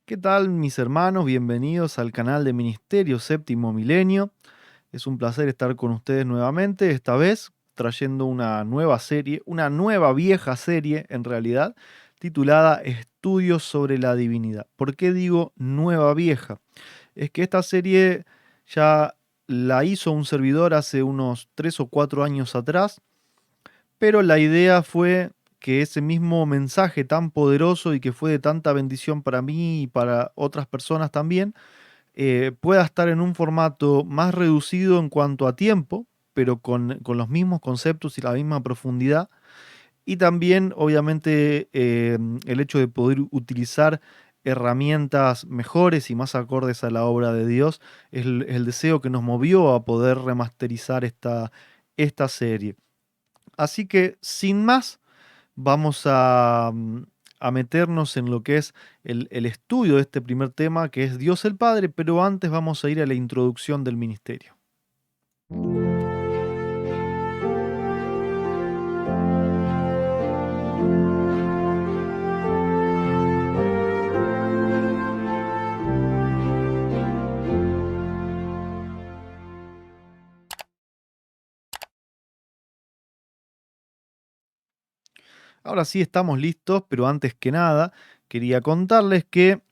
¿Qué tal, mis hermanos? Bienvenidos al canal de Ministerio Séptimo Milenio. Es un placer estar con ustedes nuevamente, esta vez trayendo una nueva serie, una nueva vieja serie en realidad, titulada Estudios sobre la Divinidad. ¿Por qué digo nueva vieja? Es que esta serie ya la hizo un servidor hace unos 3 o 4 años atrás, pero la idea fue que ese mismo mensaje tan poderoso y que fue de tanta bendición para mí y para otras personas también, pueda estar en un formato más reducido en cuanto a tiempo, pero con los mismos conceptos y la misma profundidad. Y también, obviamente, el hecho de poder utilizar herramientas mejores y más acordes a la obra de Dios es el deseo que nos movió a poder remasterizar esta serie. Así que, sin más, vamos a meternos en lo que es el estudio de este primer tema, que es Dios el Padre, pero antes vamos a ir a la introducción del ministerio. Ahora sí estamos listos, pero antes que nada quería contarles que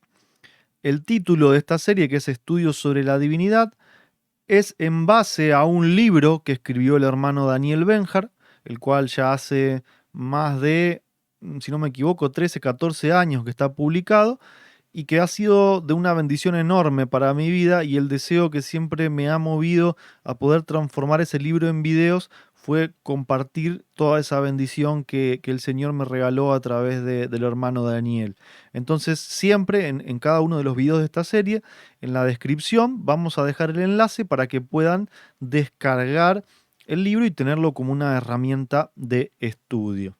el título de esta serie, que es Estudios sobre la Divinidad, es en base a un libro que escribió el hermano Daniel Benjar, el cual ya hace más de, si no me equivoco, 13, 14 años que está publicado y que ha sido de una bendición enorme para mi vida, y el deseo que siempre me ha movido a poder transformar ese libro en videos fue compartir toda esa bendición que el Señor me regaló a través del hermano Daniel. Entonces siempre en cada uno de los videos de esta serie, en la descripción vamos a dejar el enlace para que puedan descargar el libro y tenerlo como una herramienta de estudio.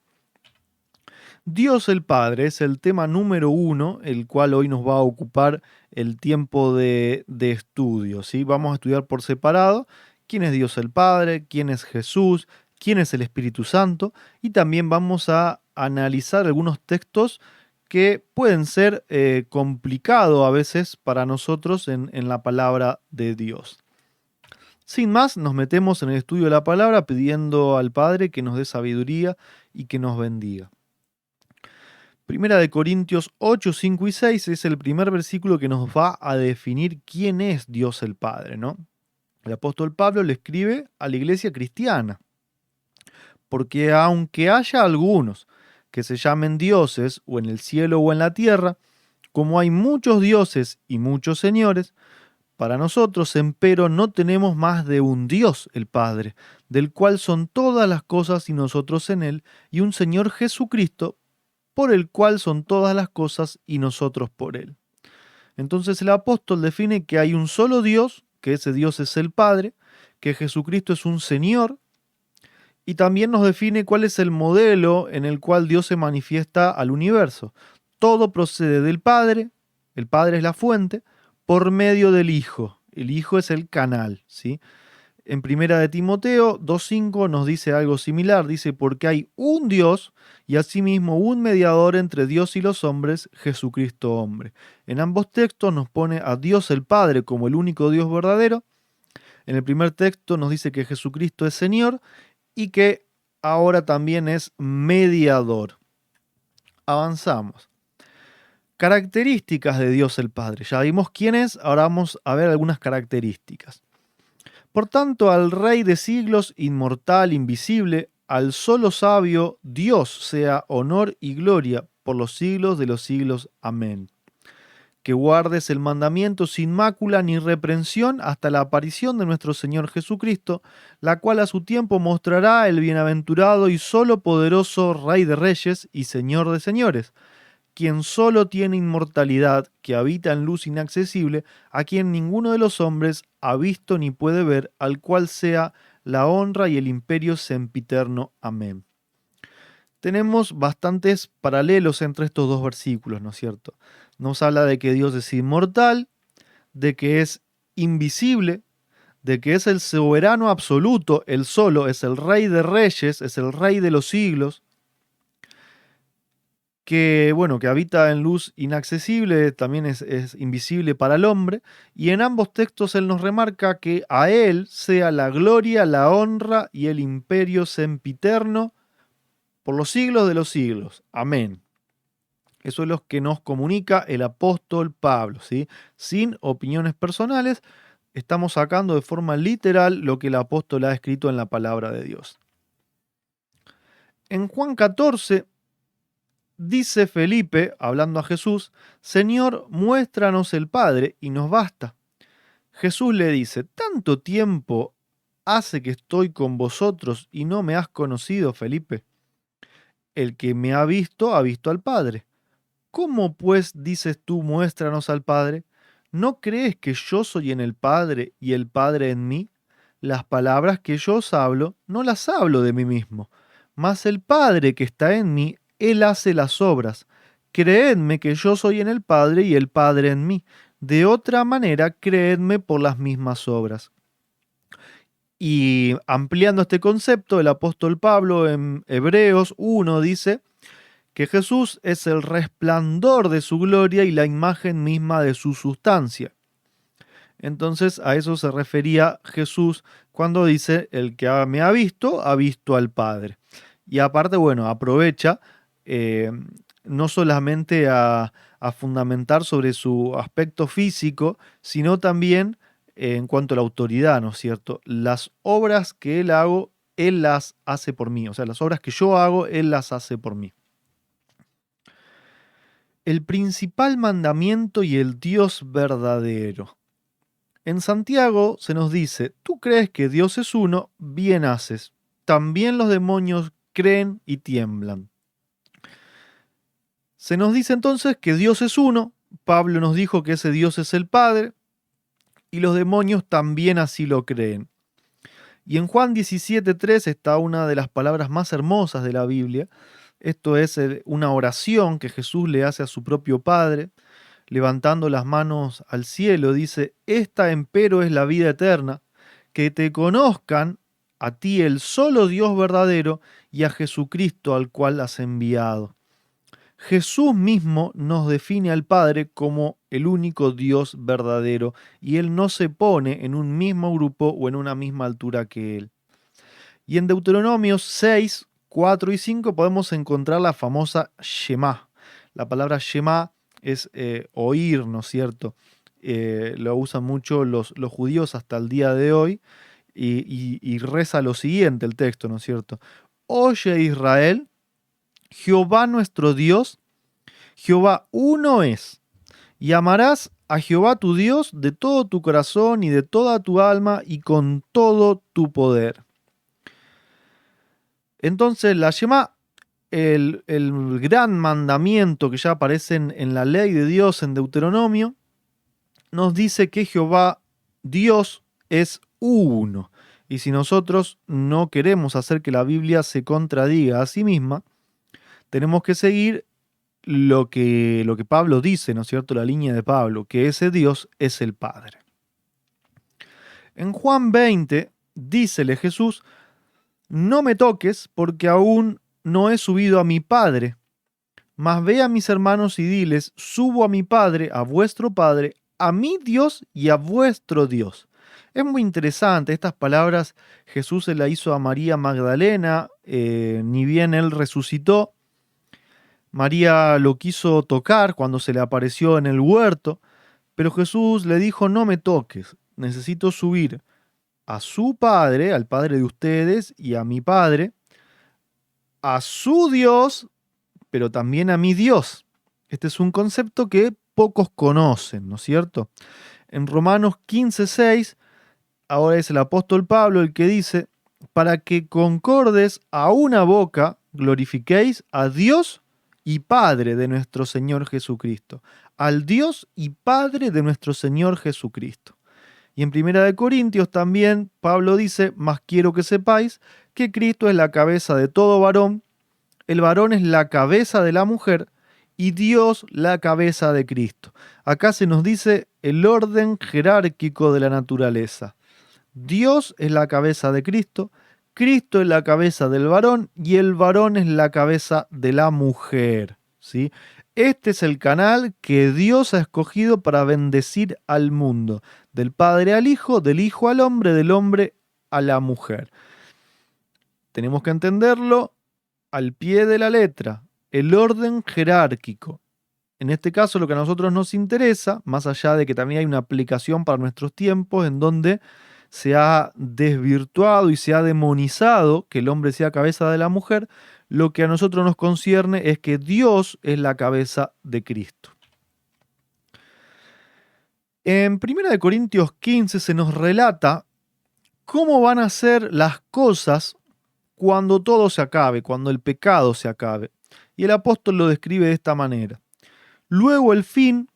Dios el Padre es el tema número uno, el cual hoy nos va a ocupar el tiempo de estudio, ¿sí? Vamos a estudiar por separado quién es Dios el Padre, quién es Jesús, quién es el Espíritu Santo, y también vamos a analizar algunos textos que pueden ser complicados a veces para nosotros en la palabra de Dios. Sin más, nos metemos en el estudio de la palabra pidiendo al Padre que nos dé sabiduría y que nos bendiga. Primera de Corintios 8, 5 y 6 es el primer versículo que nos va a definir quién es Dios el Padre, ¿no? El apóstol Pablo le escribe a la iglesia cristiana, porque aunque haya algunos que se llamen dioses o en el cielo o en la tierra, como hay muchos dioses y muchos señores, para nosotros, empero, no tenemos más de un Dios, el Padre, del cual son todas las cosas y nosotros en él, y un Señor Jesucristo, por el cual son todas las cosas y nosotros por él. Entonces el apóstol define que hay un solo Dios, que ese Dios es el Padre, que Jesucristo es un Señor, y también nos define cuál es el modelo en el cual Dios se manifiesta al universo. Todo procede del Padre, el Padre es la fuente, por medio del Hijo. El Hijo es el canal, ¿sí? En Primera de Timoteo 2.5 nos dice algo similar, dice, porque hay un Dios y asimismo un mediador entre Dios y los hombres, Jesucristo hombre. En ambos textos nos pone a Dios el Padre como el único Dios verdadero. En el primer texto nos dice que Jesucristo es Señor y que ahora también es mediador. Avanzamos. Características de Dios el Padre. Ya vimos quién es, ahora vamos a ver algunas características. Por tanto, al Rey de siglos, inmortal, invisible, al solo sabio, Dios sea honor y gloria por los siglos de los siglos. Amén. Que guardes el mandamiento sin mácula ni reprensión hasta la aparición de nuestro Señor Jesucristo, la cual a su tiempo mostrará el bienaventurado y solo poderoso Rey de reyes y Señor de señores, quien solo tiene inmortalidad, que habita en luz inaccesible, a quien ninguno de los hombres ha visto ni puede ver, al cual sea la honra y el imperio sempiterno. Amén. Tenemos bastantes paralelos entre estos dos versículos, ¿no es cierto? Nos habla de que Dios es inmortal, de que es invisible, de que es el soberano absoluto, el solo, es el Rey de reyes, es el Rey de los siglos, que habita en luz inaccesible, también es invisible para el hombre, y en ambos textos él nos remarca que a él sea la gloria, la honra y el imperio sempiterno por los siglos de los siglos. Amén. Eso es lo que nos comunica el apóstol Pablo, ¿sí? Sin opiniones personales, estamos sacando de forma literal lo que el apóstol ha escrito en la palabra de Dios. En Juan 14, dice Felipe, hablando a Jesús, Señor, muéstranos el Padre y nos basta. Jesús le dice, ¿tanto tiempo hace que estoy con vosotros y no me has conocido, Felipe? El que me ha visto al Padre. ¿Cómo pues dices tú, muéstranos al Padre? ¿No crees que yo soy en el Padre y el Padre en mí? Las palabras que yo os hablo, no las hablo de mí mismo, mas el Padre que está en mí, Él hace las obras. Creedme que yo soy en el Padre y el Padre en mí. De otra manera, creedme por las mismas obras. Y ampliando este concepto, el apóstol Pablo en Hebreos 1 dice que Jesús es el resplandor de su gloria y la imagen misma de su sustancia. Entonces a eso se refería Jesús cuando dice, el que me ha visto al Padre. Y aparte, bueno, aprovecha eh, no solamente a fundamentar sobre su aspecto físico, sino también en cuanto a la autoridad, ¿no es cierto? Las obras que Él hago, Él las hace por mí. O sea, las obras que yo hago, Él las hace por mí. El principal mandamiento y el Dios verdadero. En Santiago se nos dice, tú crees que Dios es uno, bien haces. También los demonios creen y tiemblan. Se nos dice entonces que Dios es uno, Pablo nos dijo que ese Dios es el Padre, y los demonios también así lo creen. Y en Juan 17:3 está una de las palabras más hermosas de la Biblia. Esto es una oración que Jesús le hace a su propio Padre, levantando las manos al cielo. Dice, esta empero es la vida eterna, que te conozcan a ti el solo Dios verdadero y a Jesucristo al cual has enviado. Jesús mismo nos define al Padre como el único Dios verdadero y Él no se pone en un mismo grupo o en una misma altura que Él. Y en Deuteronomio 6, 4 y 5 podemos encontrar la famosa Shema. La palabra Shema es oír, ¿no es cierto? Lo usan mucho los judíos hasta el día de hoy y reza lo siguiente el texto, ¿no es cierto? Oye Israel, Jehová nuestro Dios, Jehová uno es, y amarás a Jehová tu Dios de todo tu corazón y de toda tu alma y con todo tu poder. Entonces la Shema, el gran mandamiento que ya aparece en la ley de Dios en Deuteronomio, nos dice que Jehová Dios es uno. Y si nosotros no queremos hacer que la Biblia se contradiga a sí misma, tenemos que seguir lo que Pablo dice, ¿no es cierto? La línea de Pablo, que ese Dios es el Padre. En Juan 20, dícele Jesús, no me toques porque aún no he subido a mi Padre, mas ve a mis hermanos y diles, subo a mi Padre, a vuestro Padre, a mi Dios y a vuestro Dios. Es muy interesante, estas palabras Jesús se las hizo a María Magdalena, ni bien él resucitó. María lo quiso tocar cuando se le apareció en el huerto, pero Jesús le dijo, no me toques, necesito subir a su Padre, al Padre de ustedes y a mi Padre, a su Dios, pero también a mi Dios. Este es un concepto que pocos conocen, ¿no es cierto? En Romanos 15:6, ahora es el apóstol Pablo el que dice, para que concordes a una boca, glorifiquéis a Dios y Padre de nuestro Señor Jesucristo. Al Dios y Padre de nuestro Señor Jesucristo. Y en Primera de Corintios también Pablo dice, mas quiero que sepáis que Cristo es la cabeza de todo varón, el varón es la cabeza de la mujer y Dios la cabeza de Cristo. Acá se nos dice el orden jerárquico de la naturaleza. Dios es la cabeza de Cristo, Cristo es la cabeza del varón y el varón es la cabeza de la mujer. ¿sí? Este es el canal que Dios ha escogido para bendecir al mundo, del Padre al Hijo, del Hijo al hombre, del hombre a la mujer. Tenemos que entenderlo al pie de la letra, el orden jerárquico. En este caso, lo que a nosotros nos interesa, más allá de que también hay una aplicación para nuestros tiempos en donde se ha desvirtuado y se ha demonizado que el hombre sea cabeza de la mujer, lo que a nosotros nos concierne es que Dios es la cabeza de Cristo. En 1 Corintios 15 se nos relata cómo van a ser las cosas cuando todo se acabe, cuando el pecado se acabe. Y el apóstol lo describe de esta manera. Luego el fin,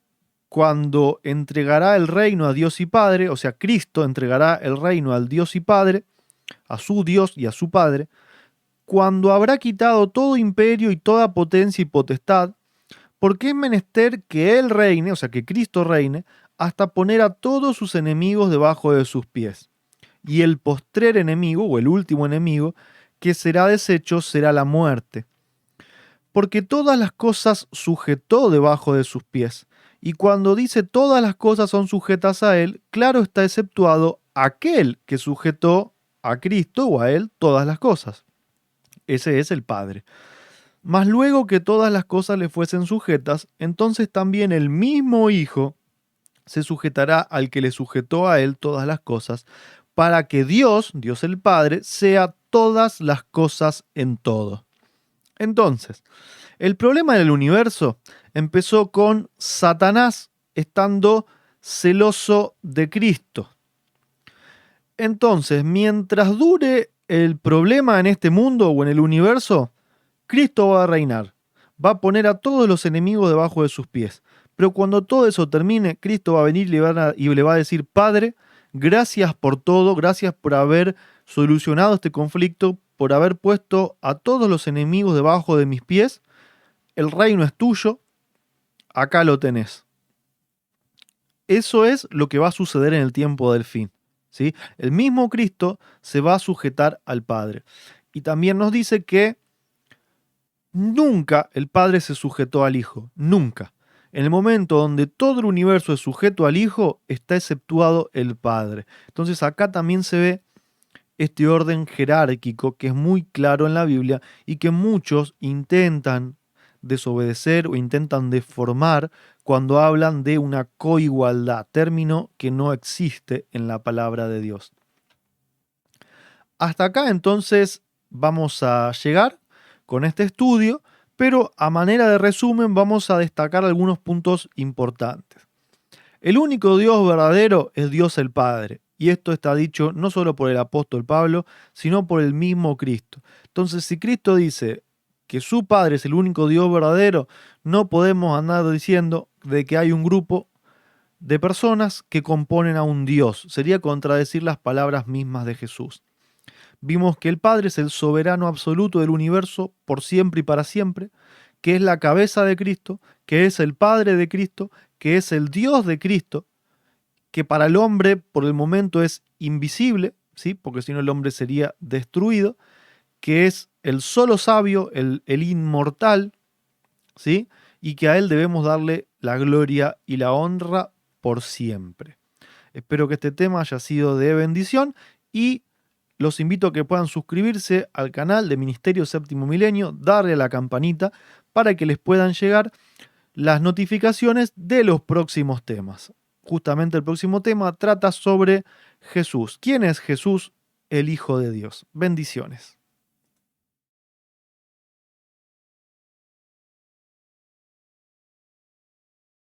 cuando entregará el reino a Dios y Padre, o sea, Cristo entregará el reino al Dios y Padre, a su Dios y a su Padre, cuando habrá quitado todo imperio y toda potencia y potestad, porque es menester que Él reine, o sea, que Cristo reine, hasta poner a todos sus enemigos debajo de sus pies. Y el postrer enemigo, o el último enemigo, que será deshecho, será la muerte. Porque todas las cosas sujetó debajo de sus pies. Y cuando dice todas las cosas son sujetas a Él, claro está exceptuado aquel que sujetó a Cristo o a Él todas las cosas. Ese es el Padre. Mas luego que todas las cosas le fuesen sujetas, entonces también el mismo Hijo se sujetará al que le sujetó a Él todas las cosas, para que Dios, Dios el Padre, sea todas las cosas en todo. Entonces, el problema del universo empezó con Satanás estando celoso de Cristo. Entonces, mientras dure el problema en este mundo o en el universo, Cristo va a reinar. Va a poner a todos los enemigos debajo de sus pies. Pero cuando todo eso termine, Cristo va a venir y le va a decir, Padre, gracias por todo, gracias por haber solucionado este conflicto, por haber puesto a todos los enemigos debajo de mis pies. El reino es tuyo, acá lo tenés. Eso es lo que va a suceder en el tiempo del fin, ¿sí? El mismo Cristo se va a sujetar al Padre. Y también nos dice que nunca el Padre se sujetó al Hijo, nunca. En el momento donde todo el universo es sujeto al Hijo, está exceptuado el Padre. Entonces acá también se ve este orden jerárquico que es muy claro en la Biblia y que muchos intentan desobedecer o intentan deformar cuando hablan de una coigualdad, término que no existe en la palabra de Dios. Hasta acá entonces vamos a llegar con este estudio, pero a manera de resumen vamos a destacar algunos puntos importantes. El único Dios verdadero es Dios el Padre, y esto está dicho no solo por el apóstol Pablo, sino por el mismo Cristo. Entonces, si Cristo dice que su Padre es el único Dios verdadero, no podemos andar diciendo de que hay un grupo de personas que componen a un Dios. Sería contradecir las palabras mismas de Jesús. Vimos que el Padre es el soberano absoluto del universo por siempre y para siempre, que es la cabeza de Cristo, que es el Padre de Cristo, que es el Dios de Cristo, que para el hombre por el momento es invisible, ¿sí? Porque si no el hombre sería destruido, que es el solo sabio, el inmortal, ¿sí? Y que a él debemos darle la gloria y la honra por siempre. Espero que este tema haya sido de bendición y los invito a que puedan suscribirse al canal de Ministerio Séptimo Milenio, darle a la campanita para que les puedan llegar las notificaciones de los próximos temas. Justamente el próximo tema trata sobre Jesús. ¿Quién es Jesús, el Hijo de Dios? Bendiciones.